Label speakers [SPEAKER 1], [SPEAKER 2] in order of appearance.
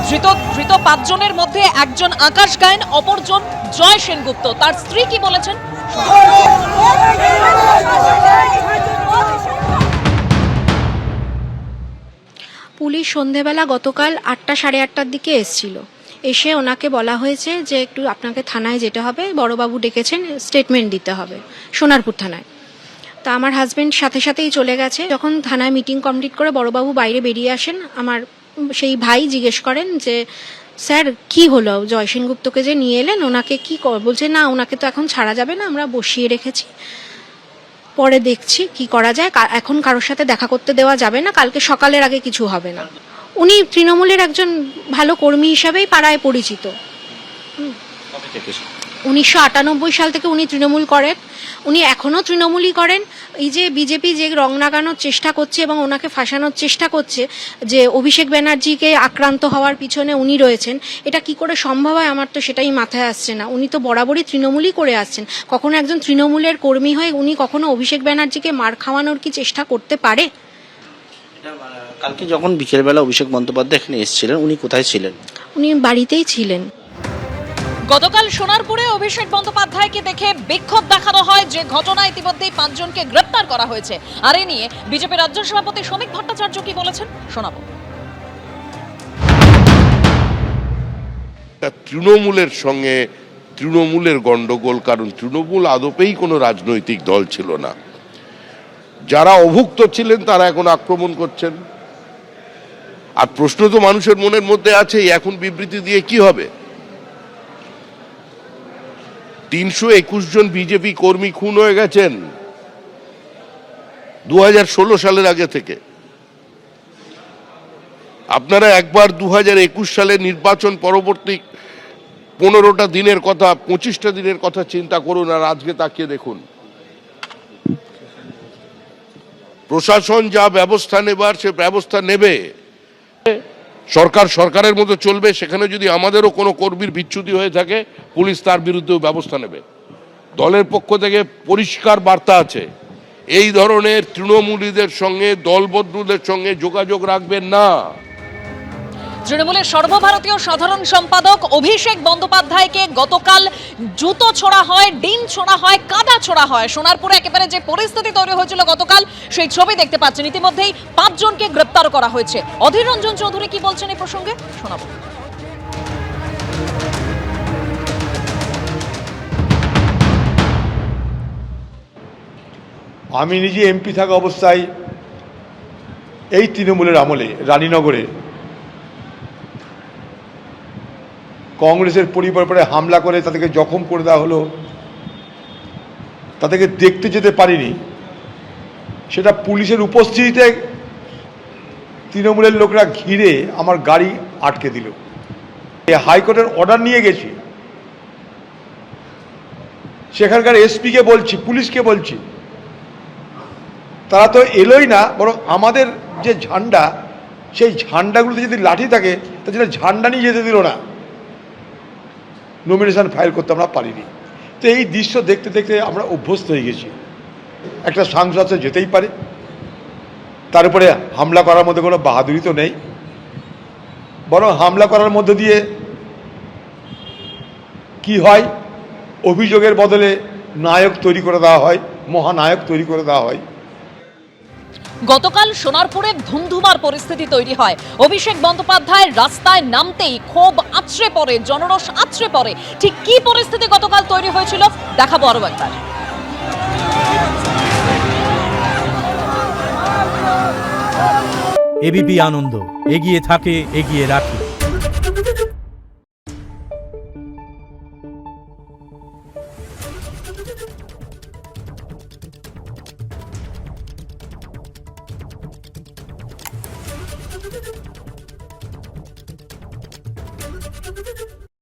[SPEAKER 1] ধৃত 5 জনের মধ্যে একজন আকাশ গায়েন, অপরজন জয় সেনগুপ্ত। তার স্ত্রী কি বলেছেন?
[SPEAKER 2] পুলিশ সন্ধেবেলা গতকাল 8টা সাড়ে 8টার দিকে এসেছিল। এসে ওনাকে বলা হয়েছে যে একটু আপনাকে থানায় যেতে হবে, বড়বাবু ডেকেছেন, স্টেটমেন্ট দিতে হবে সোনারপুর থানায়। তা আমার হাজব্যান্ড সাথে সাথেই চলে গেছে। যখন থানায় মিটিং কমপ্লিট করে বড়বাবু বাইরে বেরিয়ে আসেন, আমার সেই ভাই জিজ্ঞেস করেন যে স্যার কি হলো, জয় সেনগুপ্তকে যে নিয়ে এলেন ওনাকে কি বলছে, না ওনাকে তো এখন ছাড়া যাবে না, আমরা বসিয়ে রেখেছি, পরে দেখছি কি করা যায়, এখন কারোর সাথে দেখা করতে দেওয়া যাবে না, কালকে সকালের আগে কিছু হবে না। উনি তৃণমূলের একজন ভালো কর্মী হিসাবেই পাড়ায় পরিচিত। 1998 সাল থেকে উনি তৃণমূল করেন, উনি এখনও তৃণমূলই করেন। এই যে বিজেপি যে রং লাগানোর চেষ্টা করছে এবং ওনাকে ফাঁসানোর চেষ্টা করছে যে অভিষেক ব্যানার্জিকে আক্রান্ত হওয়ার পিছনে উনি রয়েছেন, এটা কি করে সম্ভব হয় আমার তো সেটাই মাথায় আসছে না। উনি তো বরাবরই তৃণমূলই করে আসছেন, কখনো একজন তৃণমূলের কর্মী হয়ে উনি কখনো অভিষেক ব্যানার্জিকে মার খাওয়ানোর কি চেষ্টা করতে পারে?
[SPEAKER 3] কালকে যখন বিকেলবেলা অভিষেক বন্দ্যোপাধ্যায় এখানে এসেছিলেন, উনি কোথায় ছিলেন?
[SPEAKER 2] উনি বাড়িতেই ছিলেন।
[SPEAKER 1] গতকাল সোনারপুরে অভিষেক বন্দ্যোপাধ্যায়কে দেখে বিক্ষোভ দেখানো হয়, যে ঘটনা ইতিমধ্যেই 5 জনকে গ্রেপ্তার করা হয়েছে। আর এ নিয়ে বিজেপি রাজ্য সভাপতি শ্রমিক ভট্টাচার্য কি বলেছেন শোনাবো।
[SPEAKER 4] তৃণমূলের সঙ্গে তৃণমূলের গন্ডগোল, কারণ তৃণমূল আদপেই কোনো রাজনৈতিক দল ছিল না। যারা অভুক্ত ছিলেন তারা এখন আক্রমণ করছেন। আর প্রশ্ন তো মানুষের মনের মধ্যে আছে, এখন বিবৃতি দিয়ে কি হবে? 321 জন বিজেপি কর্মী খুন হয়ে গেছেন 2016 সালের আগে থেকে। আপনারা একবার 2021 সালে নির্বাচন পরবর্তী 15টা দিনের কথা, 25টা দিনের কথা চিন্তা করুন, আর আজকে তাকিয়ে দেখুন। প্রশাসন যা ব্যবস্থা নেবার সে ব্যবস্থা নেবে, সরকার সরকারের মতো চলবে। সেখানে যদি আমাদেরও কোনো কর্মীর বিচ্যুতি হয়ে থাকে, পুলিশ তার বিরুদ্ধেও ব্যবস্থা নেবে। দলের পক্ষ থেকে পরিষ্কার বার্তা আছে, এই ধরনের তৃণমূলীদের সঙ্গে, দলবদ্ধদের সঙ্গে যোগাযোগ রাখবেন না।
[SPEAKER 1] তৃণমূলের সর্বভারতীয় সাধারণ সম্পাদক অভিষেক বন্দ্যোপাধ্যায়কে গতকাল জুতো ছোড়া হয়, ডিম ছোড়া হয়, কাদা ছোড়া হয়। সোনারপুরে একেবারে যে পরিস্থিতি তৈরি হয়েছিল গতকাল, সেই ছবি দেখতে পাচ্ছেন। ইতিমধ্যেই 5 জনকে গ্রেপ্তার করা হয়েছে। অধীর রঞ্জন চৌধুরী কি বলছেন এই প্রসঙ্গে শোনাবো।
[SPEAKER 5] আমি নিজে এমপি থাকা অবস্থায় এই তৃণমূলের আমলে রানীনগরে কংগ্রেসের পরিবারে হামলা করে তাদেরকে জখম করে দেওয়া হলো। তাদেরকে দেখতে যেতে পারিনি, সেটা পুলিশের উপস্থিতিতে তৃণমূলের লোকরা ঘিরে আমার গাড়ি আটকে দিল। হাইকোর্টের অর্ডার নিয়ে গেছি, সেখানকার এসপিকে বলছি, পুলিশকে বলছি, তারা তো এলোই না, বরং আমাদের যে ঝান্ডা, সেই ঝান্ডাগুলোতে যদি লাঠি থাকে তাহলে ঝান্ডা নিয়ে যেতে দিল না। নমিনেশন ফাইল করতে আমরা পারিনি। তো এই দৃশ্য দেখতে দেখতে আমরা অভ্যস্ত হয়ে গেছি। একটা সাংসদ যেতেই পারে, তার উপরে হামলা করার মধ্যে কোনো বাহাদুরি তো নেই, বরং হামলা করার মধ্যে দিয়ে কি হয়, অভিযোগের বদলে নায়ক তৈরি করে দেওয়া হয়, মহানায়ক তৈরি করে দেওয়া হয়।
[SPEAKER 1] গতকাল সোনারপুরে ধুমধুমার পরিস্থিতি তৈরি হয়। অভিষেক বন্দ্যোপাধ্যায় রাস্তায় নামতেই ক্ষোভ আছড়ে পড়ে, জনরোষ আছড়ে পড়ে। ঠিক কি পরিস্থিতি গতকাল তৈরি হয়েছিল দেখাবো আরো একবার।
[SPEAKER 6] এবিপি আনন্দ, এগিয়ে থাকে, এগিয়ে রাখে।